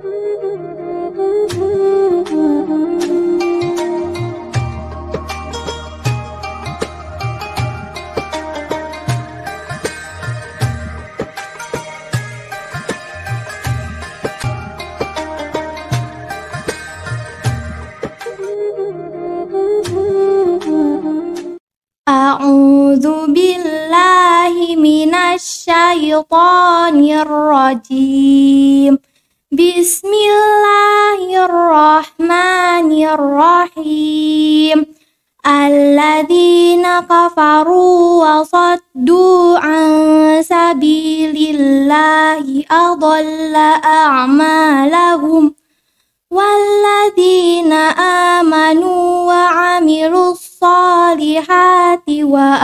A'udzu billahi minasy syaithanir rajim. Bismillahirrahmanirrahim. Alladzina kafaru wa saddu an sabilillahi adalla a'malahum. Walladzina amanu wa amilus salihati wa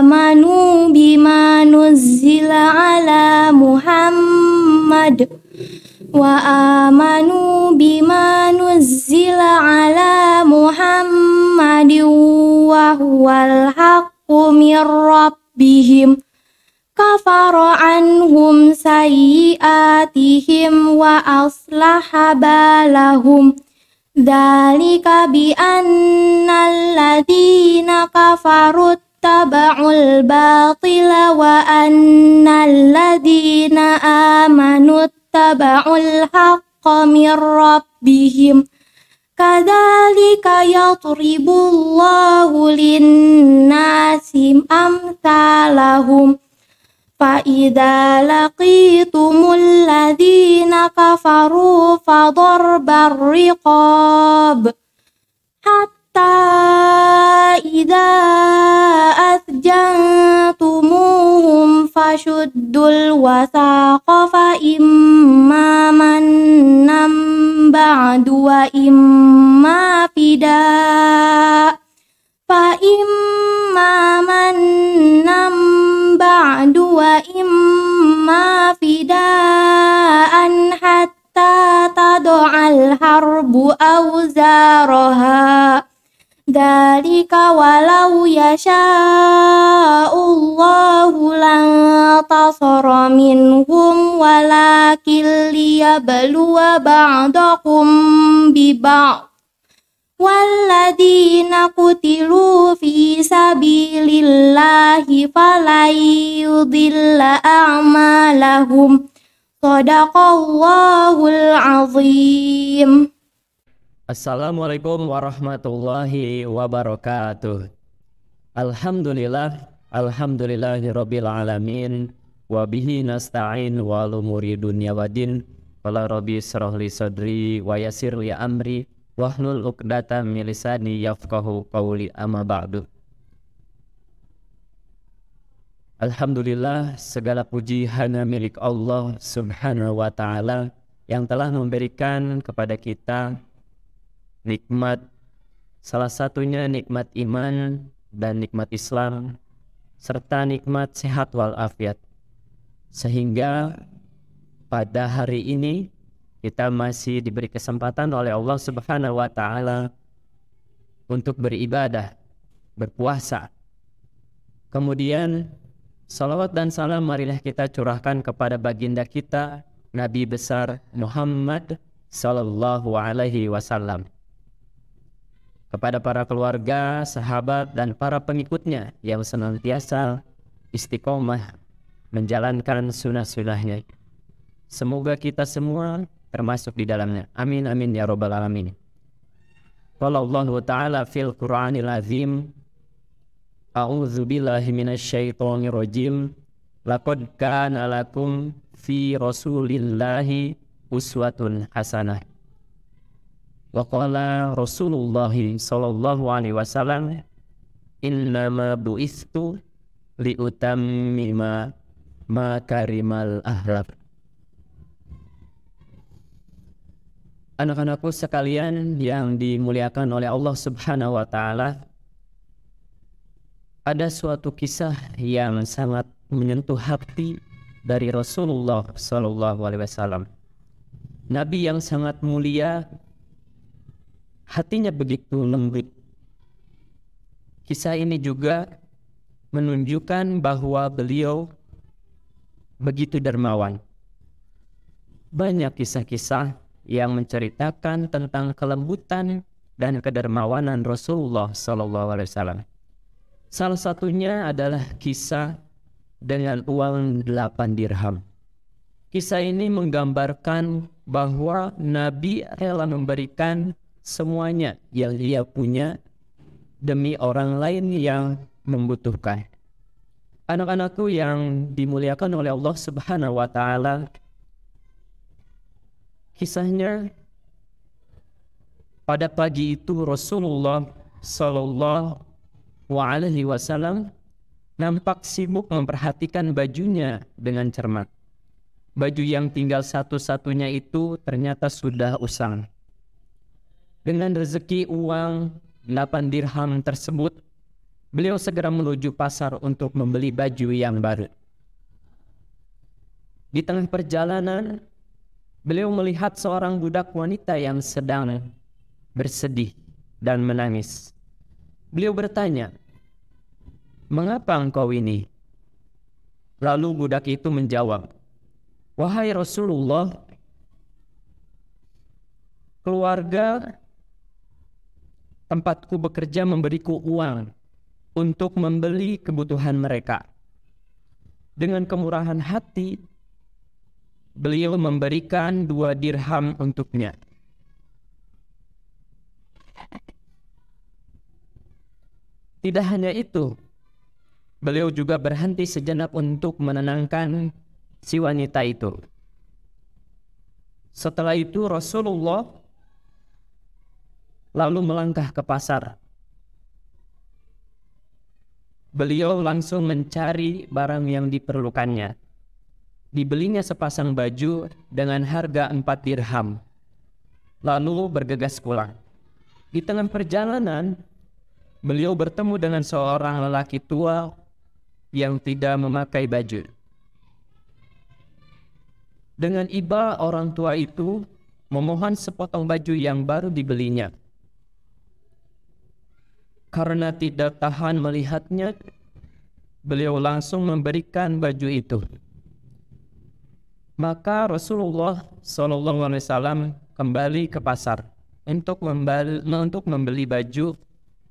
amanu bima nuzzila ala Muhammad wa huwal haqqu mir rabbihim kafara anhum sayyi'atihim wa aslaha balahum. Dzalika bi annal ladzina kafaru taba'ul batila wa annal ladzina amanu taba'ul haqqa mir rabbihim. Kadzalika yadribullahu lin-nasi amsalahum. Fa'idza laqitumul ladzina kafaru fadarbar riqab hatta idza asjantumuhum fashuddul wasaqa fa imma mannam ba'du wa imma fida fa imma mannam ba'du wa imma fidaan hatta tadu'al harbu awzaraha. Dzalika walau yasha'ullahu lantasara minhum walakin liyabluwa ba'dakum biba'd. Walladzina qutilu fi sabilillahi falan yudilla a'malahum. Shadaqallahul azim. Assalamualaikum warahmatullahi wabarakatuh. Alhamdulillahirabbil alamin wa bihi nasta'in wa lumuri dunya waddin. Qala rabbi shrah li sadri wa yassir li amri wahlul 'uqdatam min lisani yafqahu qawli, amma ba'du. Alhamdulillah, segala puji hanya milik Allah Subhanahu wa ta'ala yang telah memberikan kepada kita nikmat, salah satunya nikmat iman dan nikmat Islam serta nikmat sehat walafiat, sehingga pada hari ini kita masih diberi kesempatan oleh Allah Subhanahu wa ta'ala untuk beribadah, berpuasa. Kemudian salawat dan salam marilah kita curahkan kepada baginda kita Nabi besar Muhammad sallallahu alaihi wasallam, kepada para keluarga, sahabat dan para pengikutnya yang senantiasa istiqomah menjalankan sunnah-sunnahnya. Semoga kita semua termasuk di dalamnya. Amin amin ya rabbal alamin. Qala Allah ta'ala fil Qur'anil azim, a'udzu billahi minasyaitonir rajim. Laqad kana lakum fi rasulillahi uswatun hasanah. Wa qala Rasulullah sallallahu alaihi wasallam, innama bu'istu liutammima makarimal akhlaq. Anak-anakku sekalian yang dimuliakan oleh Allah Subhanahu wa ta'ala, ada suatu kisah yang sangat menyentuh hati dari Rasulullah sallallahu alaihi wasallam. Nabi yang sangat mulia, hatinya begitu lembut. Kisah ini juga menunjukkan bahwa beliau begitu dermawan. Banyak kisah-kisah yang menceritakan tentang kelembutan dan kedermawanan Rasulullah SAW. Salah satunya adalah kisah dengan uang 8 dirham. Kisah ini menggambarkan bahwa Nabi rela memberikan semuanya yang dia punya demi orang lain yang membutuhkan. Anak-anakku yang dimuliakan oleh Allah Subhanahu wa taala, kisahnya pada pagi itu Rasulullah Sallallahu Alaihi Wasallam nampak sibuk memperhatikan bajunya dengan cermat. Baju yang tinggal satu-satunya itu ternyata sudah usang. Dengan rezeki uang 8 dirham tersebut, beliau segera menuju pasar untuk membeli baju yang baru. Di tengah perjalanan, beliau melihat seorang budak wanita yang sedang bersedih dan menangis. Beliau bertanya, "Mengapa engkau ini?" Lalu budak itu menjawab, "Wahai Rasulullah, keluarga tempatku bekerja memberiku uang untuk membeli kebutuhan mereka." Dengan kemurahan hati, beliau memberikan 2 dirham untuknya. Tidak hanya itu, beliau juga berhenti sejenak untuk menenangkan si wanita itu. Setelah itu Rasulullah lalu melangkah ke pasar. Beliau langsung mencari barang yang diperlukannya. Dibelinya sepasang baju dengan harga 4 dirham. Lalu bergegas pulang. Di tengah perjalanan, beliau bertemu dengan seorang lelaki tua yang tidak memakai baju. Dengan iba orang tua itu memohon sepotong baju yang baru dibelinya. Karena tidak tahan melihatnya, beliau langsung memberikan baju itu. Maka Rasulullah SAW kembali ke pasar untuk membeli baju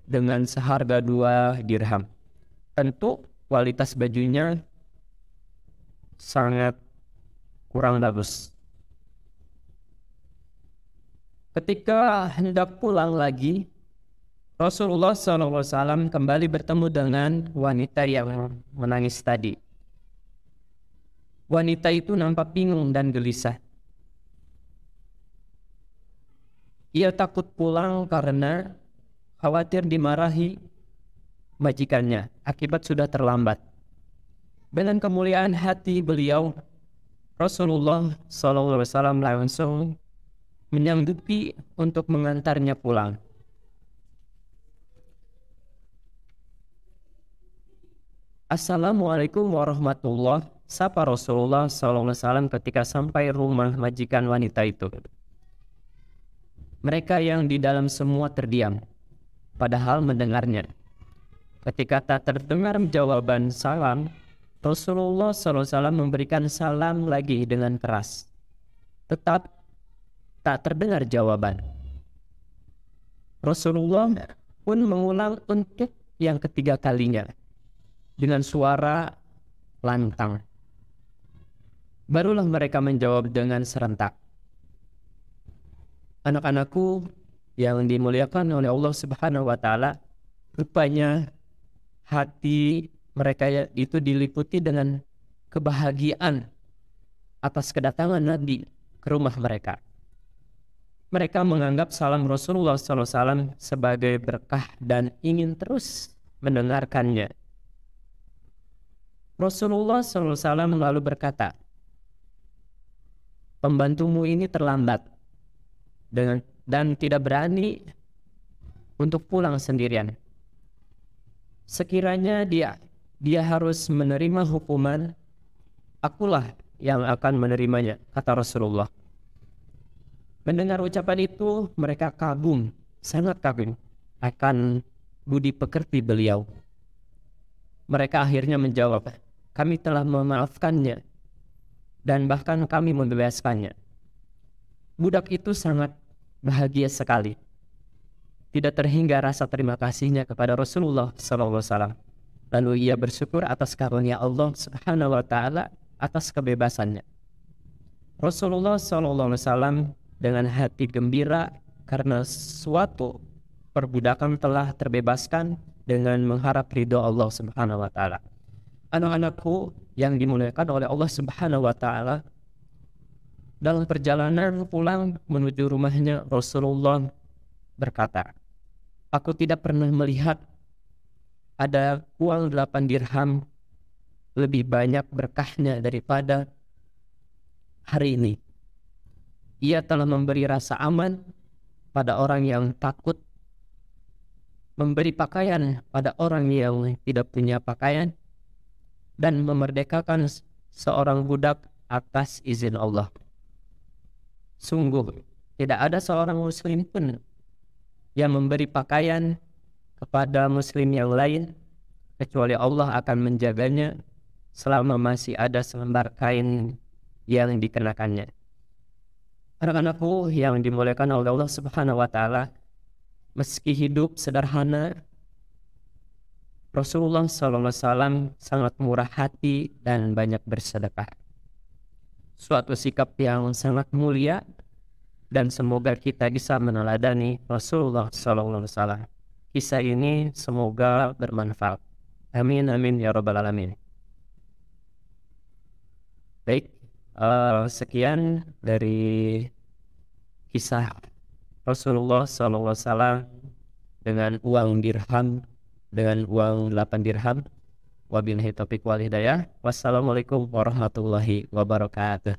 dengan seharga 2 dirham. Tentu kualitas bajunya sangat kurang bagus. Ketika hendak pulang lagi, Rasulullah SAW kembali bertemu dengan wanita yang menangis tadi. Wanita itu nampak bingung dan gelisah. Ia takut pulang karena khawatir dimarahi majikannya akibat sudah terlambat. Dengan kemuliaan hati beliau, Rasulullah SAW langsung menyanggupi untuk mengantarnya pulang. "Assalamualaikum warahmatullahi," sapa Rasulullah SAW ketika sampai rumah majikan wanita itu. Mereka yang di dalam semua terdiam, padahal mendengarnya. Ketika tak terdengar jawaban salam, Rasulullah SAW memberikan salam lagi dengan keras. Tetap tak terdengar jawaban. Rasulullah pun mengulang untuk yang ketiga kalinya dengan suara lantang. Barulah mereka menjawab dengan serentak. Anak-anakku yang dimuliakan oleh Allah Subhanahu wa taala, rupanya hati mereka itu diliputi dengan kebahagiaan atas kedatangan Nabi ke rumah mereka. Mereka menganggap salam Rasulullah SAW sebagai berkah dan ingin terus mendengarkannya. Rasulullah SAW lalu berkata, "Pembantumu ini terlambat dan tidak berani untuk pulang sendirian. Sekiranya dia harus menerima hukuman, akulah yang akan menerimanya," kata Rasulullah. Mendengar ucapan itu, mereka kagum, sangat kagum akan budi pekerti beliau. Mereka akhirnya menjawab, "Kami telah memaafkannya dan bahkan kami membebaskannya." Budak itu sangat bahagia sekali. Tidak terhingga rasa terima kasihnya kepada Rasulullah SAW. Lalu ia bersyukur atas karunia Allah Subhanahu wa Ta'ala atas kebebasannya. Rasulullah SAW dengan hati gembira karena suatu perbudakan telah terbebaskan dengan mengharap ridho Allah Subhanahu wa Ta'ala. Anak-anakku yang dimuliakan oleh Allah Subhanahu wa Ta'ala, dalam perjalanan pulang menuju rumahnya, Rasulullah berkata, aku tidak pernah melihat ada uang 8 dirham lebih banyak berkahnya daripada hari ini. Ia telah memberi rasa aman pada orang yang takut, memberi pakaian pada orang yang tidak punya pakaian, dan memerdekakan seorang budak atas izin Allah. Sungguh tidak ada seorang muslim pun yang memberi pakaian kepada muslim yang lain kecuali Allah akan menjaganya selama masih ada selembar kain yang dikenakannya. Anak-anakku yang dimuliakan oleh Allah Subhanahu wa Ta'ala, meski hidup sederhana, Rasulullah SAW sangat murah hati dan banyak bersedekah. Suatu sikap yang sangat mulia, dan semoga kita bisa meneladani Rasulullah SAW. Kisah ini semoga bermanfaat. Amin amin ya rabbal alamin. Baik, sekian dari kisah Rasulullah SAW dengan uang dirham, dengan uang 8 dirham. Wabillahi taufiq wal hidayah. Wassalamualaikum warahmatullahi wabarakatuh.